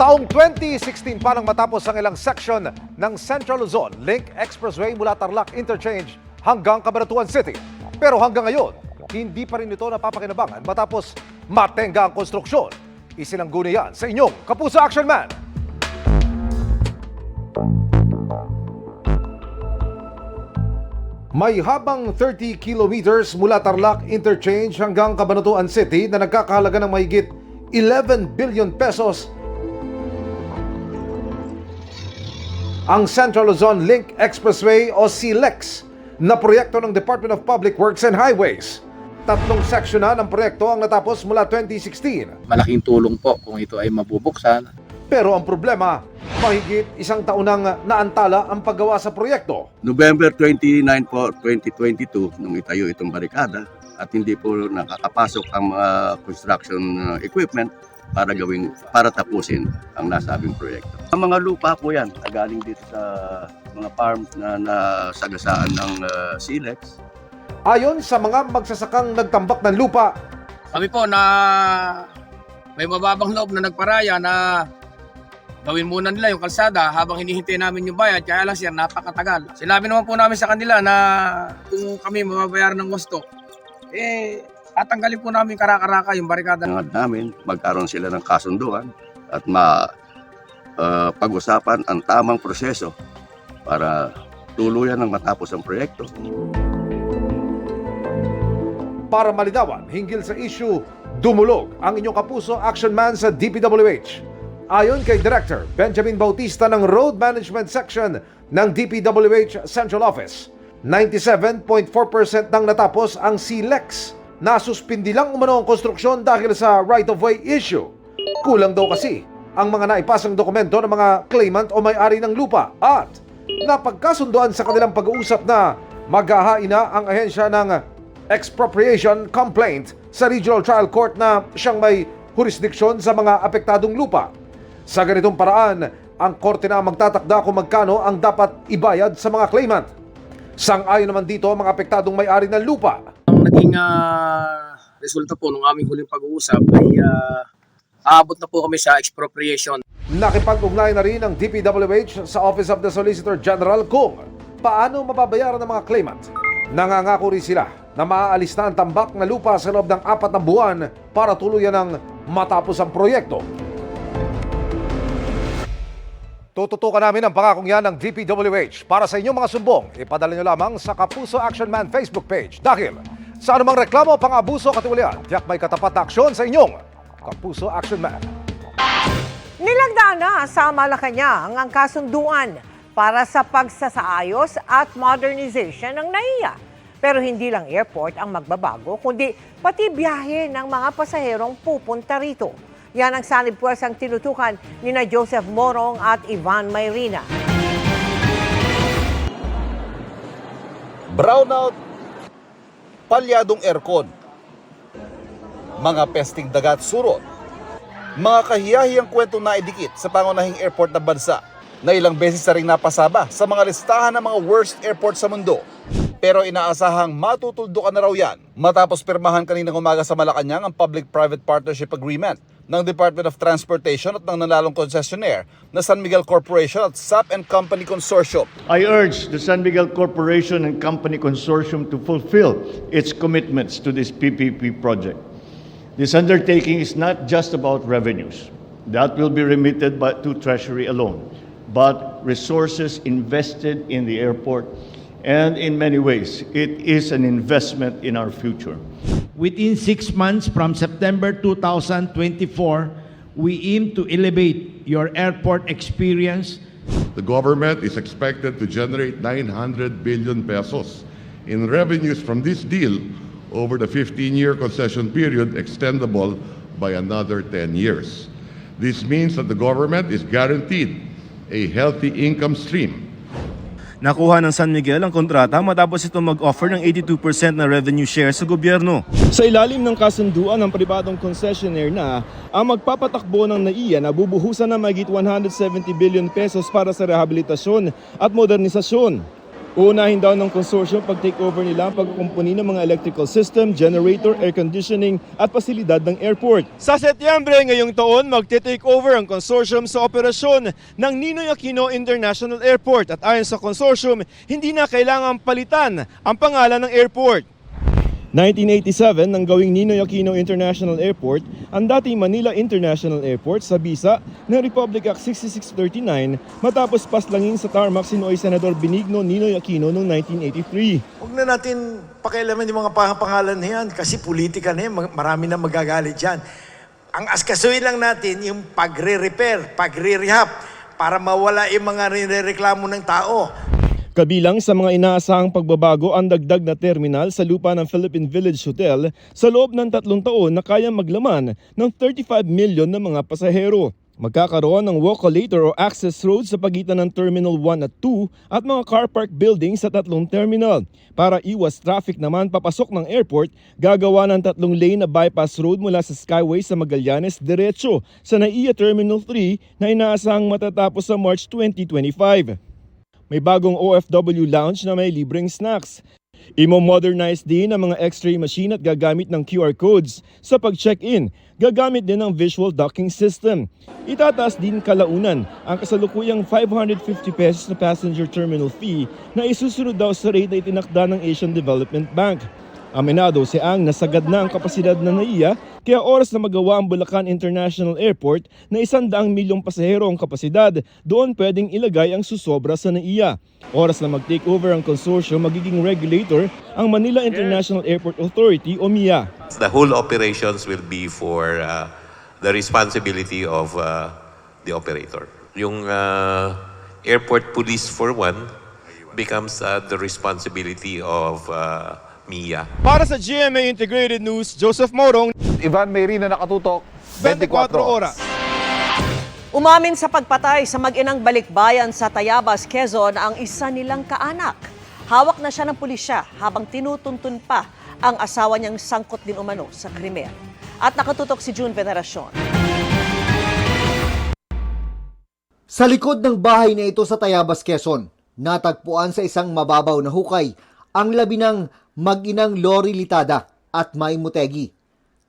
Taong 2016 pa nang matapos ang ilang section ng Central Luzon Link Expressway mula Tarlac Interchange hanggang Cabanatuan City. Pero hanggang ngayon, hindi pa rin ito napapakinabangan matapos matenga ang konstruksyon. Isinangguni yan sa inyong Kapuso Action Man. May habang 30 kilometers mula Tarlac Interchange hanggang Cabanatuan City na nagkakahalaga ng mahigit 11 billion pesos ang Central Luzon Link Expressway o CLEX na proyekto ng Department of Public Works and Highways. Tatlong seksyon na ng proyekto ang natapos mula 2016. Malaking tulong po kung ito ay mabubuksan. Pero ang problema, mahigit isang taon nang naantala ang paggawa sa proyekto. November 29 po, 2022, nung itayo itong barikada at hindi po nakakapasok ang mga construction equipment para tapusin ang nasabing proyekto. Ang mga lupa po yan, galing dito sa mga farms na nasagasaan ng CLEX. Ayon sa mga magsasakang nagtambak ng lupa, Kami po na may mababang loob na nagparaya na gawin muna nila yung kalsada habang hinihintay namin yung bayad. Kaya lang siya, napakatagal. Sinabi naman po namin sa kanila na kung kami mababayaran ng gusto, tatanggalin po namin karakaraka yung barikada. Namin magkaroon sila ng kasunduan at pag-usapan ang tamang proseso para tuluyan ng matapos ang proyekto. para malinawan hinggil sa issue, dumulog ang inyong Kapuso Action Man sa DPWH. Ayon kay Director Benjamin Bautista ng Road Management Section ng DPWH Central Office, 97.4% nang natapos ang CLEX. Nasuspindi lang umano ang konstruksyon dahil sa right-of-way issue. Kulang daw kasi ang mga naipasang dokumento ng mga claimant o may-ari ng lupa at napagkasunduan sa kanilang pag-uusap na maghahain na ang ahensya ng expropriation complaint sa Regional Trial Court na siyang may jurisdiksyon sa mga apektadong lupa. Sa ganitong paraan, ang korte na magtatakda kung magkano ang dapat ibayad sa mga claimant. Sang-ayon naman dito ang mga apektadong may-ari ng lupa. Ang naging resulta po ng aming huling pag-uusap ay aabot na po kami sa expropriation. Nakipag-ugnay na rin ang DPWH sa Office of the Solicitor General kung paano mababayaran ng mga claimant. Nangangako rin sila na maaalis na ang tambak na lupa sa loob ng 4 na buwan para tuluyan ng matapos ang proyekto. Tututukan namin ang pangakong yan ng DPWH. Para sa inyong mga sumbong, ipadala nyo lamang sa Kapuso Action Man Facebook page. Dahil sa anumang reklamo, pang-abuso, katiwalian, tiyak may katapat na aksyon sa inyong Kapuso Action Man. Nilagdaan na sa Malacanang ang kasunduan para sa pagsasaayos at modernization ng NAIA. Pero hindi lang airport ang magbabago, kundi pati biyahe ng mga pasaherong pupunta rito. Yan ang sanib puwersang tinutukan ni na Joseph Morong at Ivan Mayrina. Brownout, palyadong aircon, mga pesting dagat surot, mga kahiyahiyang kwento na idikit sa pangunahing airport ng bansa na ilang beses na rin napasaba sa mga listahan ng mga worst airport sa mundo. Pero inaasahang matutuldukan na raw yan matapos pirmahan kaninang umaga sa Malacanang ang Public-Private Partnership Agreement ng Department of Transportation at ng nanlalong concessionaire na San Miguel Corporation at SAP and Company Consortium. I urge the San Miguel Corporation and Company Consortium to fulfill its commitments to this PPP project. This undertaking is not just about revenues that will be remitted to Treasury alone, but resources invested in the airport, and in many ways, it is an investment in our future. Within 6 months from September 2024, we aim to elevate your airport experience. The government is expected to generate 900 billion pesos in revenues from this deal over the 15-year concession period extendable by another 10 years. This means that the government is guaranteed a healthy income stream. Nakuha ng San Miguel ang kontrata matapos ito mag-offer ng 82% na revenue share sa gobyerno. Sa ilalim ng kasunduan ng pribadong concessionaire na ang magpapatakbo ng NAIA na bubuhusan ng mahigit 170 billion pesos para sa rehabilitasyon at modernisasyon. Uunahin daw ng consortium pag-take over nila ang pagkukumpuni ng mga electrical system, generator, air conditioning at pasilidad ng airport. Sa Setyembre ngayong taon, magte-take over ang consortium sa operasyon ng Ninoy Aquino International Airport at ayon sa consortium, hindi na kailangang palitan ang pangalan ng airport. 1987 nang gawing Ninoy Aquino International Airport ang dating Manila International Airport sa bisa ng Republic Act 6639 matapos paslangin sa tarmac si Noy Senador Benigno Ninoy Aquino noong 1983. Huwag na natin pakialaman yung mga pangalan na yan kasi politika na yan, marami na magagalit dyan. Ang askasuin lang natin yung pagre-repair, pagre-rehab para mawala yung mga nirereklamo ng tao. Kabilang sa mga inaasahang pagbabago ang dagdag na terminal sa lupa ng Philippine Village Hotel sa loob ng 3 taon na kayang maglaman ng 35 million na mga pasahero. Magkakaroon ng walkulator o access road sa pagitan ng Terminal 1 at 2 at mga car park building sa 3 terminal. Para iwas traffic naman papasok ng airport, gagawa ng 3 lane na bypass road mula sa Skyway sa Magallanes diretso sa NAIA Terminal 3 na inaasahang matatapos sa March 2025. May bagong OFW lounge na may libreng snacks. Imo-modernize din ang mga X-ray machine at gagamit ng QR codes. Sa pag-check-in, gagamit din ng visual docking system. Itataas din kalaunan ang kasalukuyang 550 pesos na passenger terminal fee na isusunod daw sa rate na itinakda ng Asian Development Bank. Aminado si Ang nasagad na ang kapasidad ng NAIA kaya oras na magawa ang Bulacan International Airport na 100 milyong pasahero ang kapasidad, doon pwedeng ilagay ang susobra sa NAIA. Oras na mag-take over ang consortium, magiging regulator ang Manila International Airport Authority o MIA. The whole operations will be for the responsibility of the operator. Yung airport police for one becomes the responsibility of MIA. Para sa GMA Integrated News, Joseph Morong, Ivan Mayrina, nakatutok, 24 oras. Umamin sa pagpatay sa mag-inang balikbayan sa Tayabas, Quezon ang isa nilang kaanak. Hawak na siya ng pulisya habang tinutuntun pa ang asawa niyang sangkot din umano sa krimen. At nakatutok si June Veneracion. Sa likod ng bahay na ito sa Tayabas, Quezon, natagpuan sa isang mababaw na hukay ang labi ng mag-inang Lori Litada at Mai Mutegi.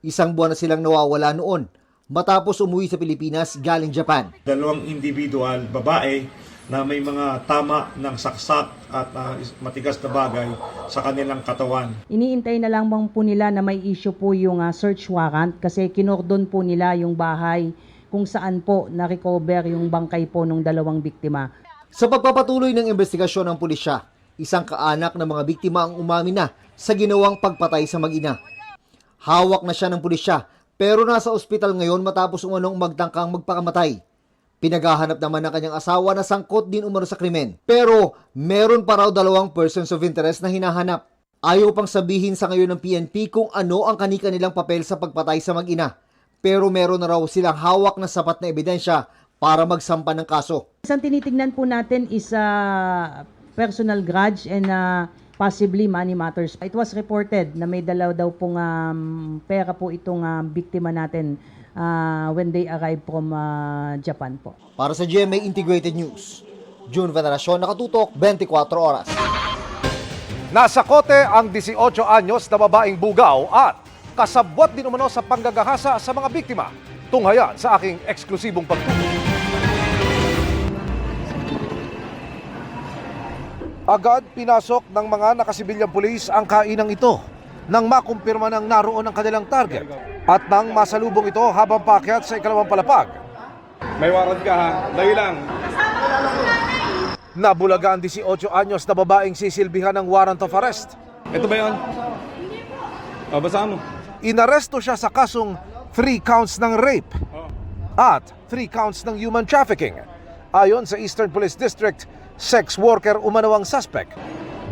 Isang buwan na silang nawawala noon matapos umuwi sa Pilipinas galing Japan. 2 individual, babae, na may mga tama ng saksak at matigas na bagay sa kanilang katawan. Iniintay na lang po nila na may issue po yung search warrant kasi kinordon po nila yung bahay kung saan po na-recover yung bangkay po ng 2 biktima. Sa pagpapatuloy ng investigasyon ng pulisya, isang kaanak ng mga biktima ang umamin na sa ginawang pagpatay sa mag-ina. Hawak na siya ng pulisya pero nasa ospital ngayon matapos umanong magtangkang magpakamatay. Pinaghahanap naman ng kanyang asawa na sangkot din umano sa krimen. Pero meron pa raw 2 persons of interest na hinahanap. Ayaw pang sabihin sa ngayon ng PNP kung ano ang kani-kanilang papel sa pagpatay sa mag-ina. Pero meron na raw silang hawak na sapat na ebidensya para magsampa ng kaso. Isang tinitingnan po natin is personal grudge and possibly money matters. It was reported na may dalaw daw pong pera po itong biktima natin when they arrived from Japan po. Para sa GMA Integrated News, June Veneracion, nakatutok, 24 oras. Nasa kote ang 18 anyos na babaeng bugaw at kasabwat din umano sa panggagahasa sa mga biktima. Tunghayan sa aking eksklusibong pagtutok. Agad pinasok ng mga nakasibilyang pulis ang kainang ito nang makumpirma ng naroon ang kanilang target at nang masalubong ito habang paakyat sa ikalawang palapag. May warrant ka ha? Dali lang. Nabulaga ang 18 anyos na babaeng sisilbihan ng warrant of arrest. Ito ba yun? Basahan mo. Inaresto siya sa kasong 3 counts ng rape at 3 counts ng human trafficking. Ayon sa Eastern Police District, sex worker umano ang suspect.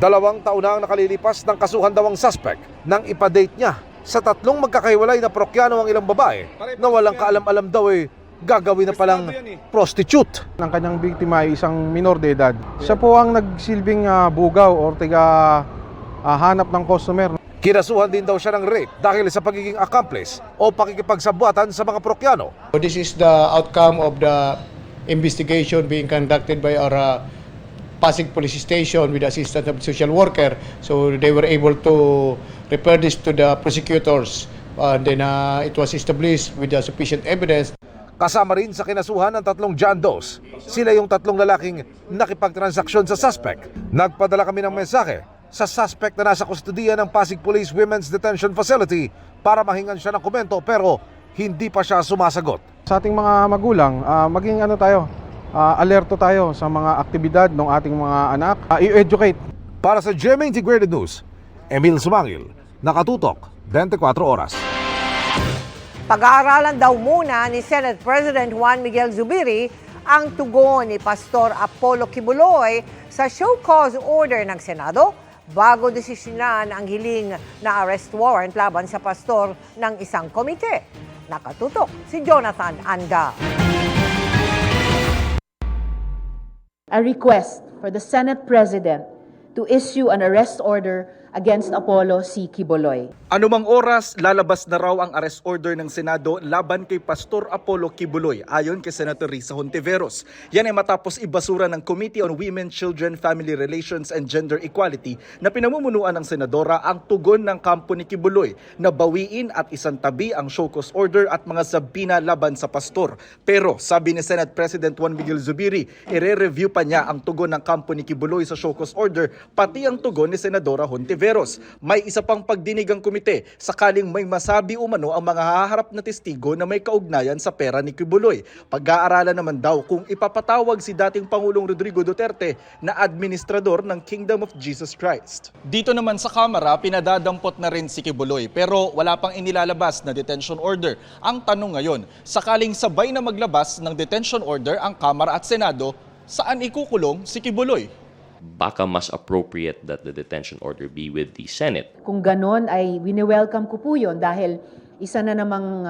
2 taon na ang nakalilipas ng kasuhan daw ang suspect nang ipadate niya sa 3 magkakahiwalay na parokyano ang ilang babae na walang kaalam-alam daw gagawin na palang prostitute. Ang kanyang biktima ay isang minor de edad. Siya po ang nagsilbing bugaw o hanap ng customer. Kinasuhan din daw siya ng rape dahil sa pagiging accomplice o pakikipagsabwatan sa mga parokyano. This is the outcome of the investigation being conducted by our Pasig Police Station with the assistance of social worker. So they were able to refer this to the prosecutors. Then it was established with the sufficient evidence. Kasama rin sa kinasuhan ng 3 John Does. Sila yung 3 lalaking nakipagtransaksyon sa suspect. Nagpadala kami ng mensahe sa suspect na nasa kustudiya ng Pasig Police Women's Detention Facility para mahingan siya ng komento pero hindi pa siya sumasagot. Sa ating mga magulang, maging alerto tayo sa mga aktibidad ng ating mga anak. I-educate. Para sa GMA Integrated News, Emil Sumangil, Nakatutok, 24 Oras. Pag-aaralan daw muna ni Senate President Juan Miguel Zubiri ang tugon ni Pastor Apollo Kibuloy sa show cause order ng Senado bago desisyonan ang hiling na arrest warrant laban sa pastor ng isang komite. Nakatutok si Jonathan Anda. A request for the Senate President to issue an arrest order against Apollo C. Kibuloy. Anumang oras, lalabas na raw ang arrest order ng Senado laban kay Pastor Apollo Kibuloy ayon kay Senator Risa Hontiveros. Yan ay matapos ibasura ng Committee on Women, Children, Family Relations and Gender Equality na pinamumunuan ng Senadora ang tugon ng kampo ni Kibuloy na bawiin at isantabi ang show cause order at mga sabina laban sa pastor. Pero sabi ni Senate President Juan Miguel Zubiri, ire-review pa niya ang tugon ng kampo ni Kibuloy sa show cause order pati ang tugon ni Senadora Hontiveros. May isa pang pagdinig ang komite sakaling may masabi umano ang mga haharap na testigo na may kaugnayan sa pera ni Kibuloy. Pag-aaralan naman daw kung ipapatawag si dating Pangulong Rodrigo Duterte na administrador ng Kingdom of Jesus Christ. Dito naman sa Kamara, pinadadampot na rin si Kibuloy pero wala pang inilalabas na detention order. Ang tanong ngayon, sakaling sabay na maglabas ng detention order ang Kamara at Senado, saan ikukulong si Kibuloy? Baka mas appropriate that the detention order be with the Senate. Kung ganon ay wini-welcome ko po yun dahil isa na namang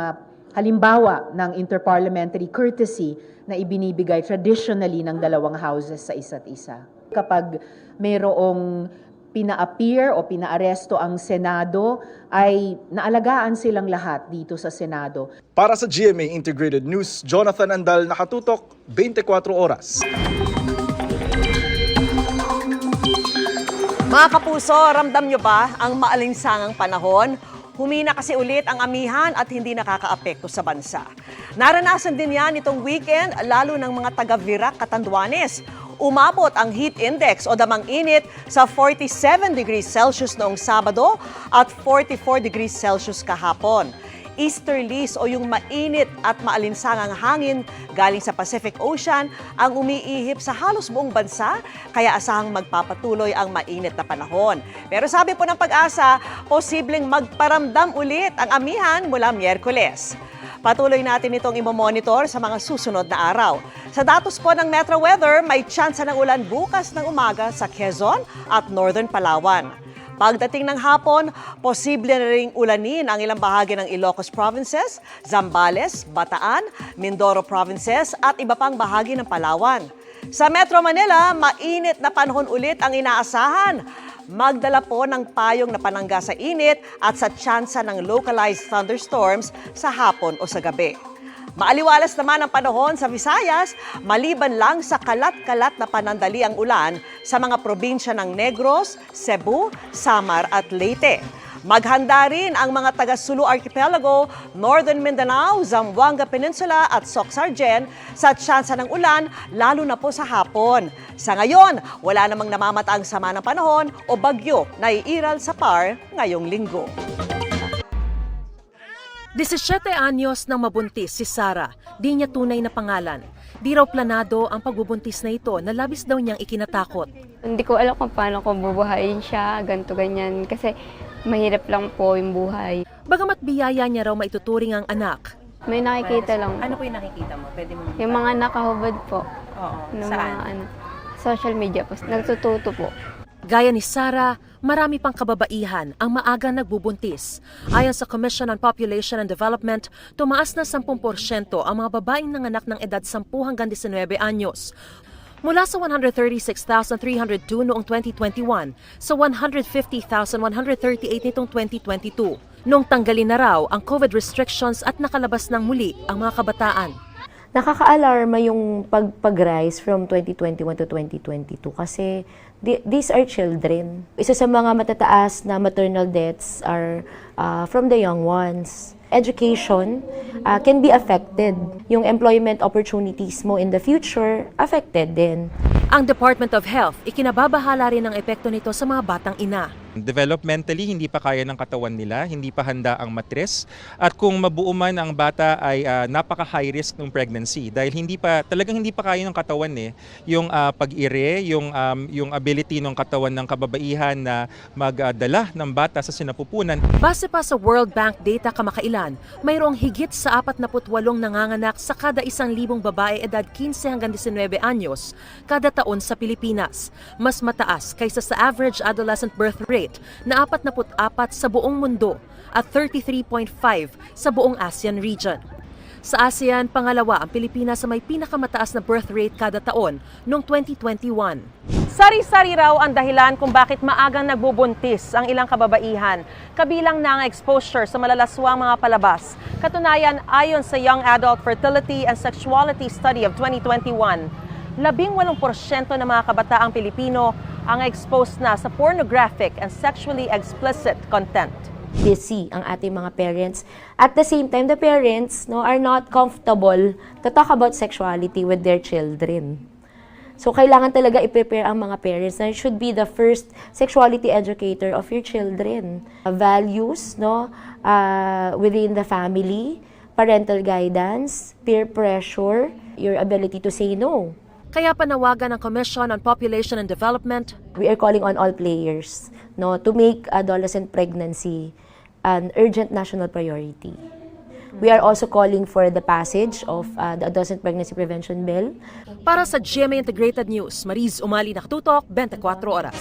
halimbawa ng interparliamentary courtesy na ibinibigay traditionally ng dalawang houses sa isa't isa. Kapag mayroong pina-appear o pina-aresto ang Senado, ay naalagaan silang lahat dito sa Senado. Para sa GMA Integrated News, Jonathan Andal, Nakatutok, 24 Oras. Mga kapuso, ramdam nyo ba ang maalinsangang panahon? Humina kasi ulit ang amihan at hindi nakakaapekto sa bansa. Naranasan din yan itong weekend, lalo ng mga taga-Virac, Catanduanes. Umabot ang heat index o damang init sa 47 degrees Celsius noong Sabado at 44 degrees Celsius kahapon. Easterlies o yung mainit at maalinsangang hangin galing sa Pacific Ocean ang umiihip sa halos buong bansa, kaya asahang magpapatuloy ang mainit na panahon. Pero sabi po ng Pag-asa, posibleng magparamdam ulit ang amihan mula Miyerkules. Patuloy natin itong imomonitor sa mga susunod na araw. Sa datos po ng Metro Weather, may tsansa ng ulan bukas ng umaga sa Quezon at Northern Palawan. Pagdating ng hapon, posible na ring ulanin ang ilang bahagi ng Ilocos Provinces, Zambales, Bataan, Mindoro Provinces at iba pang bahagi ng Palawan. Sa Metro Manila, mainit na panahon ulit ang inaasahan. Magdala po ng payong na panangga sa init at sa tsansa ng localized thunderstorms sa hapon o sa gabi. Maaliwalas naman ang panahon sa Visayas, maliban lang sa kalat-kalat na panandali ang ulan sa mga probinsya ng Negros, Cebu, Samar at Leyte. Maghanda rin ang mga taga Sulu Archipelago, Northern Mindanao, Zamboanga Peninsula at Soc-Sargen sa tsansa ng ulan, lalo na po sa hapon. Sa ngayon, wala namang namamataang sama ng panahon o bagyo na iiral sa PAR ngayong linggo. 17 anyos nang mabuntis si Sarah, di niya tunay na pangalan. Di raw planado ang pagbubuntis na ito na labis daw niyang ikinatakot. Hindi ko alam kung paano ko bubuhayin siya, ganito ganyan, kasi mahirap lang po yung buhay. Bagamat biyaya niya raw maituturing ang anak. May nakikita lang. Ano po yung nakikita mo? Pwede mo Yung mga nakahubad po. Oo, Ng saan? mga social media po. Nagtututo po. Gaya ni Sarah, marami pang kababaihan ang maagang nagbubuntis. Ayon sa Commission on Population and Development, tumaas na 10% ang mga babaeng nanganak ng edad 10 hanggang 19 anyos. Mula sa 136,302 noong 2021 sa 150,138 nitong 2022. Noong tanggalin na raw ang COVID restrictions at nakalabas ng muli ang mga kabataan. nakaka-alarma yung pag-rise from 2021 to 2022 kasi these are children. Isa sa mga matataas na maternal deaths are from the young ones. Education can be affected. Yung employment opportunities mo in the future, affected din. Ang Department of Health, ikinababahala rin ang epekto nito sa mga batang ina. Developmentally, hindi pa kaya ng katawan nila, hindi pa handa ang matres. At kung mabuo man ang bata ay napaka-high risk ng pregnancy dahil talagang hindi pa kaya ng katawan yung pag-ire, yung ability ng katawan ng kababaihan na magdala ng bata sa sinapupunan. Base pa sa World Bank data kamakailan, mayroong higit sa 48 nanganganak sa kada 1,000 babae edad 15 hanggang 19 anyos kada taon sa Pilipinas. Mas mataas kaysa sa average adolescent birth rate na 44 sa buong mundo at 33.5 sa buong ASEAN region. Sa ASEAN, pangalawa ang Pilipinas sa may pinakamataas na birth rate kada taon noong 2021. Sari-sari raw ang dahilan kung bakit maagang nagbubuntis ang ilang kababaihan, kabilang na ang exposure sa malalaswang mga palabas. Katunayan, ayon sa Young Adult Fertility and Sexuality Study of 2021, 18% ng mga kabataang Pilipino ang exposed na sa pornographic and sexually explicit content. Busy ang ating mga parents. At the same time, the parents are not comfortable to talk about sexuality with their children. So, kailangan talaga i-prepare ang mga parents na should be the first sexuality educator of your children. Values within the family, parental guidance, peer pressure, your ability to say no. Kaya panawagan ng Commission on Population and Development, we are calling on all players to make adolescent pregnancy an urgent national priority. We are also calling for the passage of the Adolescent Pregnancy Prevention Bill. Para sa GMA Integrated News, Mariz Umali, nakatutok, 24 oras.